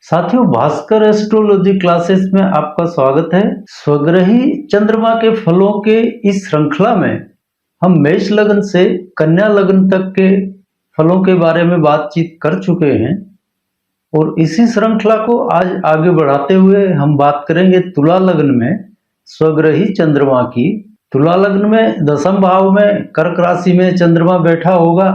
साथियों, Bhaskar astrology classes में आपका स्वागत है। स्वग्रही चंद्रमा के फलों के इस श्रृंखला में हम मेष लग्न से कन्या लग्न तक के फलों के बारे में बातचीत कर चुके हैं और इसी श्रृंखला को आज आगे बढ़ाते हुए हम बात करेंगे तुला लग्न में स्वग्रही चंद्रमा की। तुला लग्न में दशम भाव में कर्क राशि में चंद्रमा बैठा होगा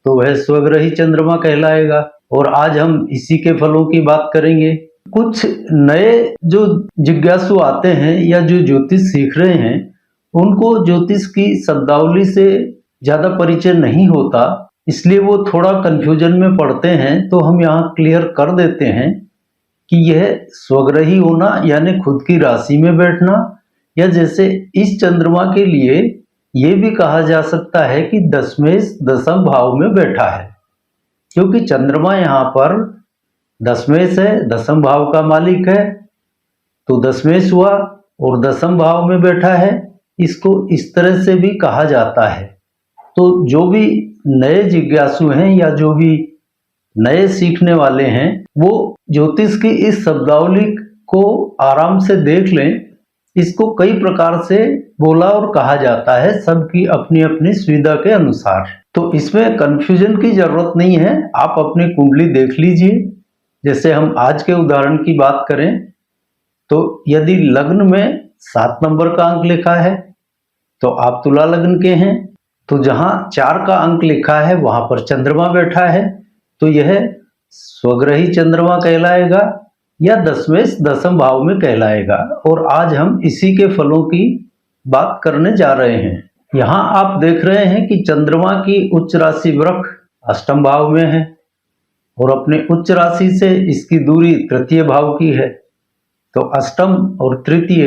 तो वह स्वग्रही चंद्रमा कहलाएगा और आज हम इसी के फलों की बात करेंगे। कुछ नए जो जिज्ञासु आते हैं या जो ज्योतिष सीख रहे हैं उनको ज्योतिष की शब्दावली से ज़्यादा परिचय नहीं होता, इसलिए वो थोड़ा कन्फ्यूजन में पड़ते हैं। तो हम यहाँ क्लियर कर देते हैं कि यह स्वग्रही होना यानी खुद की राशि में बैठना, या जैसे इस चंद्रमा के लिए ये भी कहा जा सकता है कि दशमेश दशम भाव में बैठा है, क्योंकि चंद्रमा यहाँ पर दशमेश है, दशम भाव का मालिक है, तो दशमेश हुआ और दशम भाव में बैठा है। इसको इस तरह से भी कहा जाता है। तो जो भी नए जिज्ञासु हैं या जो भी नए सीखने वाले हैं वो ज्योतिष की इस शब्दावली को आराम से देख लें। इसको कई प्रकार से बोला और कहा जाता है, सबकी अपनी अपनी सुविधा के अनुसार। तो इसमें कंफ्यूजन की जरूरत नहीं है। आप अपनी कुंडली देख लीजिए। जैसे हम आज के उदाहरण की बात करें तो यदि लग्न में 7 नंबर का अंक लिखा है तो आप तुला लग्न के हैं, तो जहां 4 का अंक लिखा है वहां पर चंद्रमा बैठा है तो यह स्वग्रही चंद्रमा कहलाएगा या दशमेश दशम भाव में कहलाएगा। और आज हम इसी के फलों की बात करने जा रहे हैं। यहाँ आप देख रहे हैं कि चंद्रमा की उच्च राशि वृक अष्टम भाव में है और अपने उच्च राशि से इसकी दूरी तृतीय भाव की है। तो अष्टम और तृतीय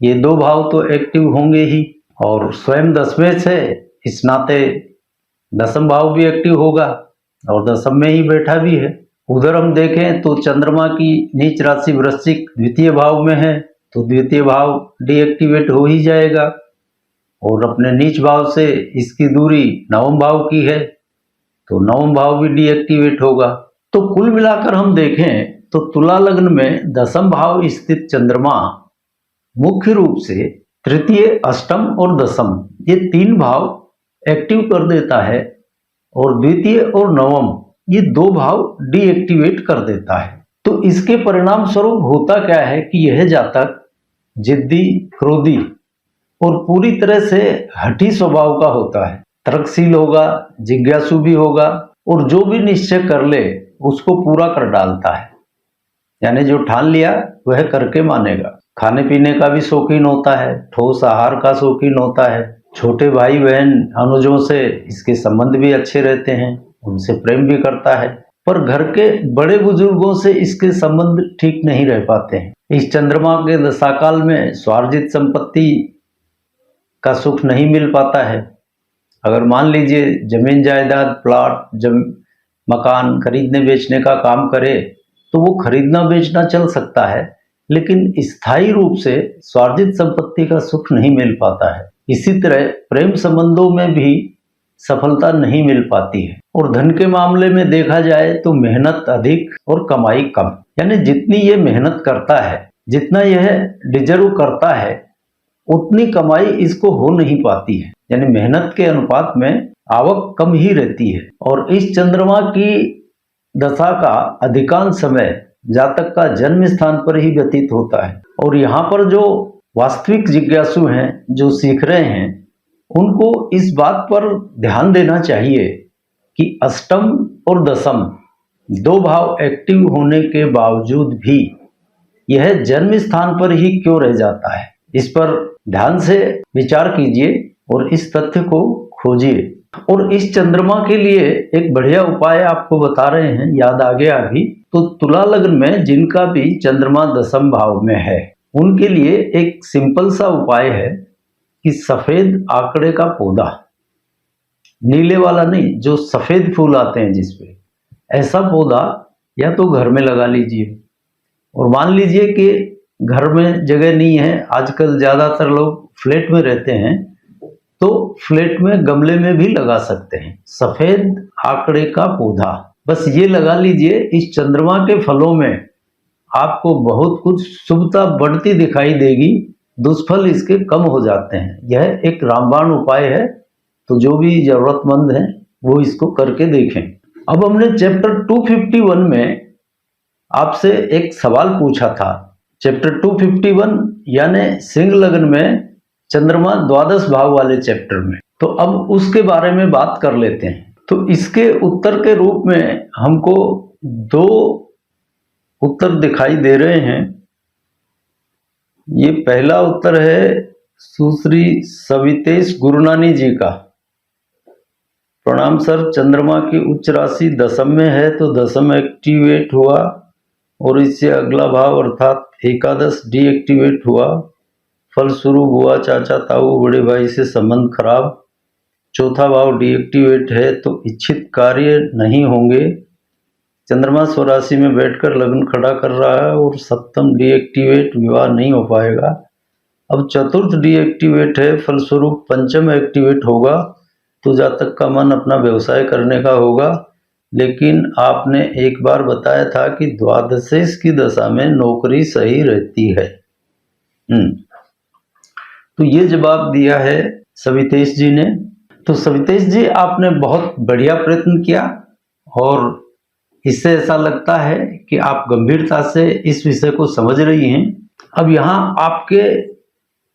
ये 2 भाव तो एक्टिव होंगे ही, और स्वयं दशमेश है, इस नाते दशम भाव भी एक्टिव होगा और दशम में ही बैठा भी है। उधर हम देखें तो चंद्रमा की नीच राशि वृश्चिक द्वितीय भाव में है तो द्वितीय भाव डीएक्टिवेट हो ही जाएगा और अपने नीच भाव से इसकी दूरी नवम भाव की है तो नवम भाव भी डीएक्टिवेट होगा। तो कुल मिलाकर हम देखें तो तुला लग्न में दशम भाव स्थित चंद्रमा मुख्य रूप से तृतीय, अष्टम और दशम ये 3 भाव एक्टिव कर देता है और द्वितीय और नवम ये 2 भाव डीएक्टिवेट कर देता है। तो इसके परिणाम स्वरूप होता क्या है कि यह जातक जिद्दी, क्रोधी और पूरी तरह से हठी स्वभाव का होता है। तर्कशील होगा, जिज्ञासु भी होगा और जो भी निश्चय कर ले उसको पूरा कर डालता है, यानी जो ठान लिया वह करके मानेगा। खाने पीने का भी शौकीन होता है, ठोस आहार का शौकीन होता है। छोटे भाई बहन अनुजों से इसके संबंध भी अच्छे रहते हैं, उनसे प्रेम भी करता है, पर घर के बड़े बुजुर्गों से इसके संबंध ठीक नहीं रह पाते हैं। इस चंद्रमा के दशाकाल में स्वार्जित संपत्ति का सुख नहीं मिल पाता है। अगर मान लीजिए जमीन जायदाद, प्लॉट, मकान खरीदने बेचने का काम करे तो वो खरीदना बेचना चल सकता है, लेकिन स्थायी रूप से स्वार्जित संपत्ति का सुख नहीं मिल पाता है। इसी तरह प्रेम संबंधों में भी सफलता नहीं मिल पाती है। और धन के मामले में देखा जाए तो मेहनत अधिक और कमाई कम, यानी जितनी ये मेहनत करता है, जितना यह डिजर्व करता है, उतनी कमाई इसको हो नहीं पाती है, यानी मेहनत के अनुपात में आवक कम ही रहती है। और इस चंद्रमा की दशा का अधिकांश समय जातक का जन्म स्थान पर ही व्यतीत होता है। और यहाँ पर जो वास्तविक जिज्ञासु हैं, जो सीख रहे हैं, उनको इस बात पर ध्यान देना चाहिए कि अष्टम और दशम 2 भाव एक्टिव होने के बावजूद भी यह जन्म स्थान पर ही क्यों रह जाता है, इस पर ध्यान से विचार कीजिए और इस तथ्य को खोजिए। और इस चंद्रमा के लिए एक बढ़िया उपाय आपको बता रहे हैं, याद आ गया अभी। तो तुला लग्न में जिनका भी चंद्रमा दशम भाव में है उनके लिए एक सिंपल सा उपाय है कि सफेद आंकड़े का पौधा, नीले वाला नहीं, जो सफेद फूल आते हैं जिसपे, ऐसा पौधा या तो घर में लगा लीजिए। और मान लीजिए कि घर में जगह नहीं है, आजकल ज्यादातर लोग फ्लैट में रहते हैं, तो फ्लैट में गमले में भी लगा सकते हैं सफेद आंकड़े का पौधा। बस ये लगा लीजिए, इस चंद्रमा के फलों में आपको बहुत कुछ शुभता बढ़ती दिखाई देगी, दुष्फल इसके कम हो जाते हैं। यह एक रामबाण उपाय है, तो जो भी जरूरतमंद हैं वो इसको करके देखें। अब हमने चैप्टर 251 में आपसे एक सवाल पूछा था। चैप्टर 251 यानी सिंह लग्न में चंद्रमा द्वादश भाव वाले चैप्टर में, तो अब उसके बारे में बात कर लेते हैं। तो इसके उत्तर के रूप में हमको दो उत्तर दिखाई दे रहे हैं। ये पहला उत्तर है सुश्री सवितेश गुरुनानी जी का। प्रणाम सर, चंद्रमा की उच्च राशि दशम में है तो दशम एक्टिवेट हुआ और इससे अगला भाव अर्थात एकादश डीएक्टिवेट हुआ, फलस्वरूप हुआ चाचा ताऊ बड़े भाई से संबंध खराब। चौथा भाव डीएक्टिवेट है तो इच्छित कार्य नहीं होंगे। चंद्रमा स्वराशि में बैठकर लग्न खड़ा कर रहा है और सप्तम डीएक्टिवेट, विवाह नहीं हो पाएगा। अब चतुर्थ डीएक्टिवेट है, फलस्वरूप पंचम एक्टिवेट होगा तो जातक का मन अपना व्यवसाय करने का होगा। लेकिन आपने एक बार बताया था कि द्वादशेश की दशा में नौकरी सही रहती है। तो ये जवाब दिया है सवितेश जी ने। तो सवितेश जी, आपने बहुत बढ़िया प्रयत्न किया और इससे ऐसा लगता है कि आप गंभीरता से इस विषय को समझ रही हैं। अब यहाँ आपके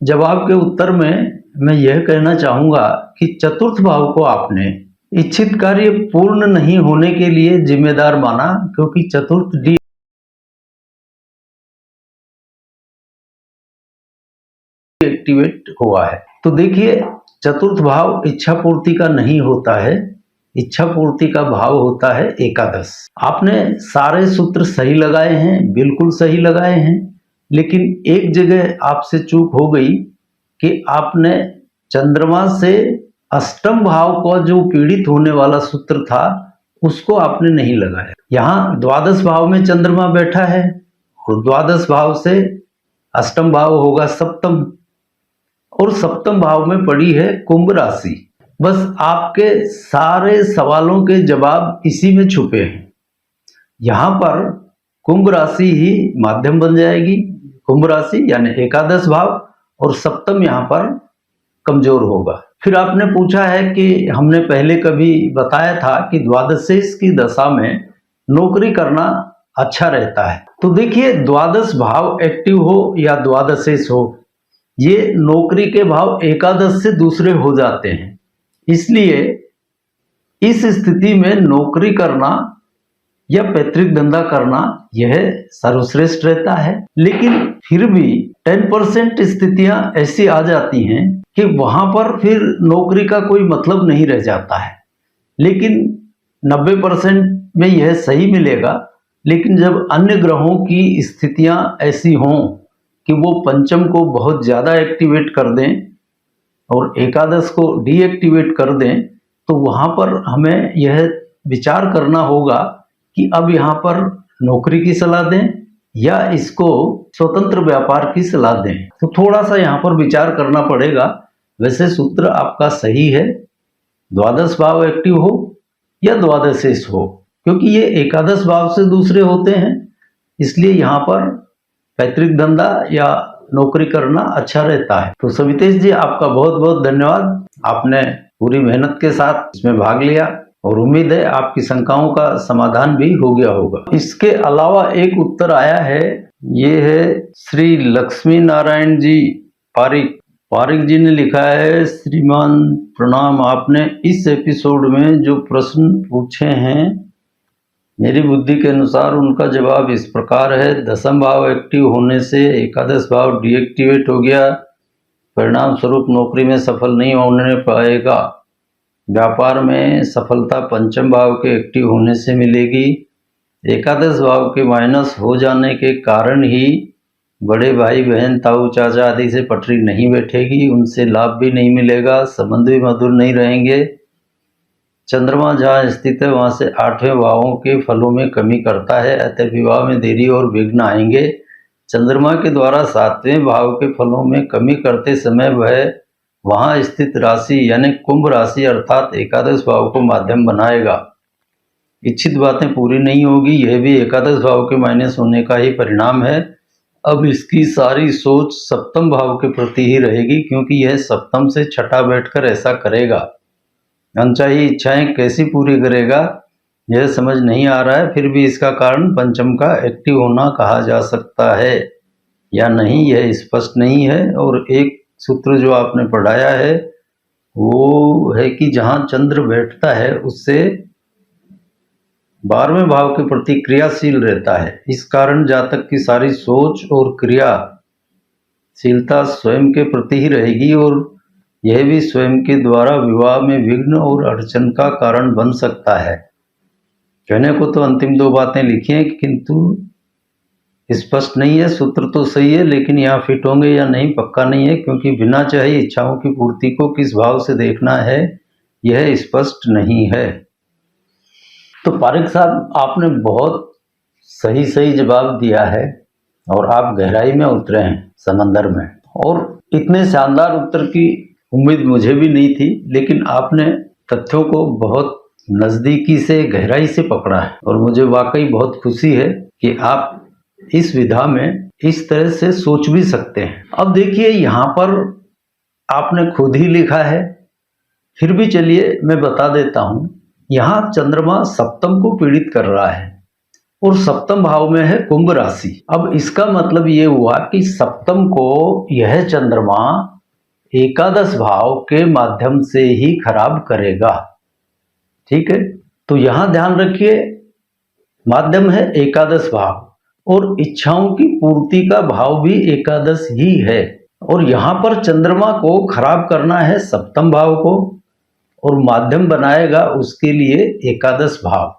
जवाब के उत्तर में मैं यह कहना चाहूँगा कि चतुर्थ भाव को आपने इच्छित कार्य पूर्ण नहीं होने के लिए जिम्मेदार माना, क्योंकि चतुर्थ डी एक्टिवेट हुआ है। तो देखिए, चतुर्थ भाव इच्छा पूर्ति का नहीं होता है, इच्छा पूर्ति का भाव होता है एकादश। आपने सारे सूत्र सही लगाए हैं, बिल्कुल सही लगाए हैं, लेकिन एक जगह आपसे चूक हो गई कि आपने चंद्रमा से अष्टम भाव का जो पीड़ित होने वाला सूत्र था उसको आपने नहीं लगाया। यहाँ द्वादश भाव में चंद्रमा बैठा है और द्वादश भाव से अष्टम भाव होगा सप्तम, और सप्तम भाव में पड़ी है कुंभ राशि। बस आपके सारे सवालों के जवाब इसी में छुपे हैं। यहाँ पर कुंभ राशि ही माध्यम बन जाएगी, कुंभ राशि यानी एकादश भाव, और सप्तम यहाँ पर कमजोर होगा। फिर आपने पूछा है कि हमने पहले कभी बताया था कि द्वादशेश की दशा में नौकरी करना अच्छा रहता है। तो देखिए, द्वादश भाव एक्टिव हो या द्वादशेश हो, ये नौकरी के भाव एकादश से दूसरे हो जाते हैं। इसलिए इस स्थिति में नौकरी करना या पैतृक धंधा करना यह सर्वश्रेष्ठ रहता है। लेकिन फिर भी 10% स्थितियां ऐसी आ जाती हैं कि वहां पर फिर नौकरी का कोई मतलब नहीं रह जाता है। लेकिन 90% में यह सही मिलेगा। लेकिन जब अन्य ग्रहों की स्थितियां ऐसी हों कि वो पंचम को बहुत ज़्यादा एक्टिवेट कर दें और एकादश को डीएक्टिवेट कर दें, तो वहाँ पर हमें यह विचार करना होगा कि अब यहाँ पर नौकरी की सलाह दें या इसको स्वतंत्र व्यापार की सलाह दें। तो थोड़ा सा यहाँ पर विचार करना पड़ेगा। वैसे सूत्र आपका सही है, द्वादश भाव एक्टिव हो या द्वादशेश हो, क्योंकि ये एकादश भाव से दूसरे होते हैं। इसलिए यहाँ पर पैतृक धंधा या नौकरी करना अच्छा रहता है। तो सवितेश जी, आपका बहुत बहुत धन्यवाद। आपने पूरी मेहनत के साथ इसमें भाग लिया और उम्मीद है आपकी शंकाओं का समाधान भी हो गया होगा। इसके अलावा एक उत्तर आया है, ये है श्री लक्ष्मी नारायण जी पारिक जी ने लिखा है, श्रीमान प्रणाम, आपने इस एपिसोड में जो प्रश्न पूछे हैं मेरी बुद्धि के अनुसार उनका जवाब इस प्रकार है। दसम भाव एक्टिव होने से एकादश भाव डीएक्टिवेट हो गया, परिणाम स्वरूप नौकरी में सफल नहीं होने पाएगा। व्यापार में सफलता पंचम भाव के एक्टिव होने से मिलेगी। एकादश भाव के माइनस हो जाने के कारण ही बड़े भाई बहन ताऊ चाचा आदि से पटरी नहीं बैठेगी, उनसे लाभ भी नहीं मिलेगा, संबंध भी मधुर नहीं रहेंगे। चंद्रमा जहाँ स्थित है वहाँ से आठवें भावों के फलों में कमी करता है, अतः विवाह में देरी और विघ्न आएंगे। चंद्रमा के द्वारा सातवें भाव के फलों में कमी करते समय वह वहाँ स्थित राशि यानी कुंभ राशि अर्थात एकादश भाव को माध्यम बनाएगा। इच्छित बातें पूरी नहीं होगी, यह भी एकादश भाव के माइनस होने का ही परिणाम है। अब इसकी सारी सोच सप्तम भाव के प्रति ही रहेगी, क्योंकि यह सप्तम से छठा बैठकर ऐसा करेगा। अनचाही इच्छाएं कैसी पूरी करेगा यह समझ नहीं आ रहा है, फिर भी इसका कारण पंचम का एक्टिव होना कहा जा सकता है या नहीं यह स्पष्ट नहीं है। और एक सूत्र जो आपने पढ़ाया है वो है कि जहाँ चंद्र बैठता है उससे 12वें भाव के प्रति क्रियाशील रहता है। इस कारण जातक की सारी सोच और क्रियाशीलता स्वयं के प्रति ही रहेगी और यह भी स्वयं के द्वारा विवाह में विघ्न और अड़चन का कारण बन सकता है। कहने को तो अंतिम दो बातें लिखी हैं, किंतु स्पष्ट नहीं है। सूत्र तो सही है, लेकिन यहाँ फिट होंगे या नहीं पक्का नहीं है, क्योंकि बिना चाही इच्छाओं की पूर्ति को किस भाव से देखना है यह स्पष्ट नहीं है। तो पारिक साहब, आपने बहुत सही जवाब दिया है और आप गहराई में उतरे हैं समंदर में, और इतने शानदार उत्तर की उम्मीद मुझे भी नहीं थी, लेकिन आपने तथ्यों को बहुत नज़दीकी से गहराई से पकड़ा है और मुझे वाकई बहुत खुशी है कि आप इस विधा में इस तरह से सोच भी सकते हैं। अब देखिए, यहाँ पर आपने खुद ही लिखा है, फिर भी चलिए मैं बता देता हूँ। यहाँ चंद्रमा सप्तम को पीड़ित कर रहा है और सप्तम भाव में है कुंभ राशि। अब इसका मतलब ये हुआ कि सप्तम को यह चंद्रमा एकादश भाव के माध्यम से ही खराब करेगा। ठीक है, तो यहाँ ध्यान रखिए, माध्यम है एकादश भाव और इच्छाओं की पूर्ति का भाव भी एकादश ही है, और यहाँ पर चंद्रमा को खराब करना है सप्तम भाव को और माध्यम बनाएगा उसके लिए एकादश भाव।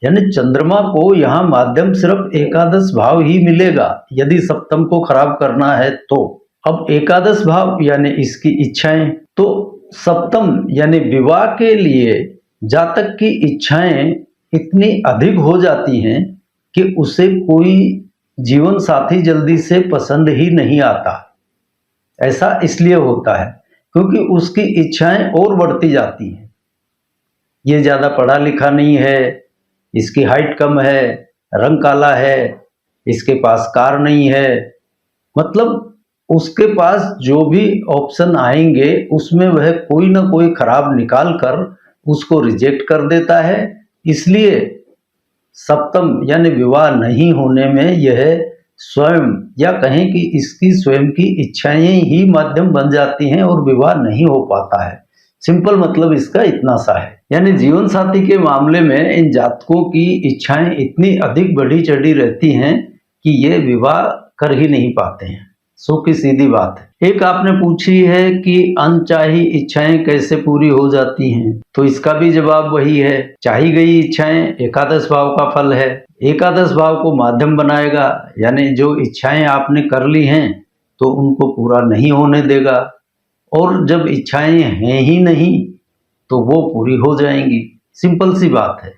यानी चंद्रमा को यहाँ माध्यम सिर्फ एकादश भाव ही मिलेगा यदि सप्तम को खराब करना है तो। अब एकादश भाव यानी इसकी इच्छाएं, तो सप्तम यानी विवाह के लिए जातक की इच्छाएं इतनी अधिक हो जाती हैं कि उसे कोई जीवन साथी जल्दी से पसंद ही नहीं आता। ऐसा इसलिए होता है क्योंकि उसकी इच्छाएं और बढ़ती जाती हैं। ये ज़्यादा पढ़ा लिखा नहीं है, इसकी हाइट कम है, रंग काला है, इसके पास कार नहीं है, मतलब उसके पास जो भी ऑप्शन आएंगे उसमें वह कोई ना कोई खराब निकाल कर उसको रिजेक्ट कर देता है। इसलिए सप्तम यानी विवाह नहीं होने में यह स्वयं या कहें कि इसकी स्वयं की इच्छाएं ही माध्यम बन जाती हैं और विवाह नहीं हो पाता है। सिंपल मतलब इसका इतना सा है। यानी जीवन साथी के मामले में इन जातकों की इच्छाएं इतनी अधिक बढ़ी चढ़ी रहती हैं कि ये विवाह कर ही नहीं पाते हैं। सो की सीधी बात है। एक आपने पूछी है कि अनचाही इच्छाएं कैसे पूरी हो जाती हैं, तो इसका भी जवाब वही है। चाही गई इच्छाएं एकादश भाव का फल है, एकादश भाव को माध्यम बनाएगा, यानी जो इच्छाएं आपने कर ली हैं तो उनको पूरा नहीं होने देगा, और जब इच्छाएं हैं ही नहीं तो वो पूरी हो जाएंगी। सिंपल सी बात है।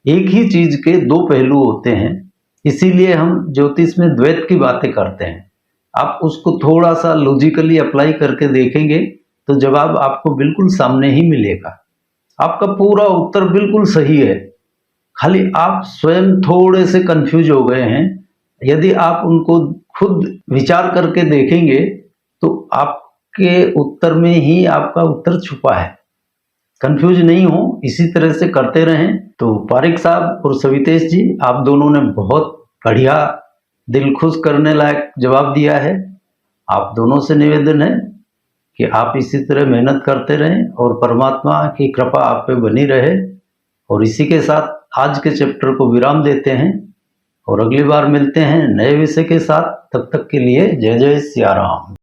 एक ही चीज के दो पहलू होते हैं, इसीलिए हम ज्योतिष में द्वैत की बातें करते हैं। आप उसको थोड़ा सा लॉजिकली अप्लाई करके देखेंगे तो जवाब आपको बिल्कुल सामने ही मिलेगा। आपका पूरा उत्तर बिल्कुल सही है, खाली आप स्वयं थोड़े से कंफ्यूज हो गए हैं। यदि आप उनको खुद विचार करके देखेंगे तो आपके उत्तर में ही आपका उत्तर छुपा है। कंफ्यूज नहीं हो, इसी तरह से करते रहें। तो पारिक साहब और सवितेश जी, आप दोनों ने बहुत बढ़िया, दिल खुश करने लायक जवाब दिया है। आप दोनों से निवेदन है कि आप इसी तरह मेहनत करते रहें और परमात्मा की कृपा आप पे बनी रहे। और इसी के साथ आज के चैप्टर को विराम देते हैं और अगली बार मिलते हैं नए विषय के साथ। तब तक के लिए जय जय सिया राम।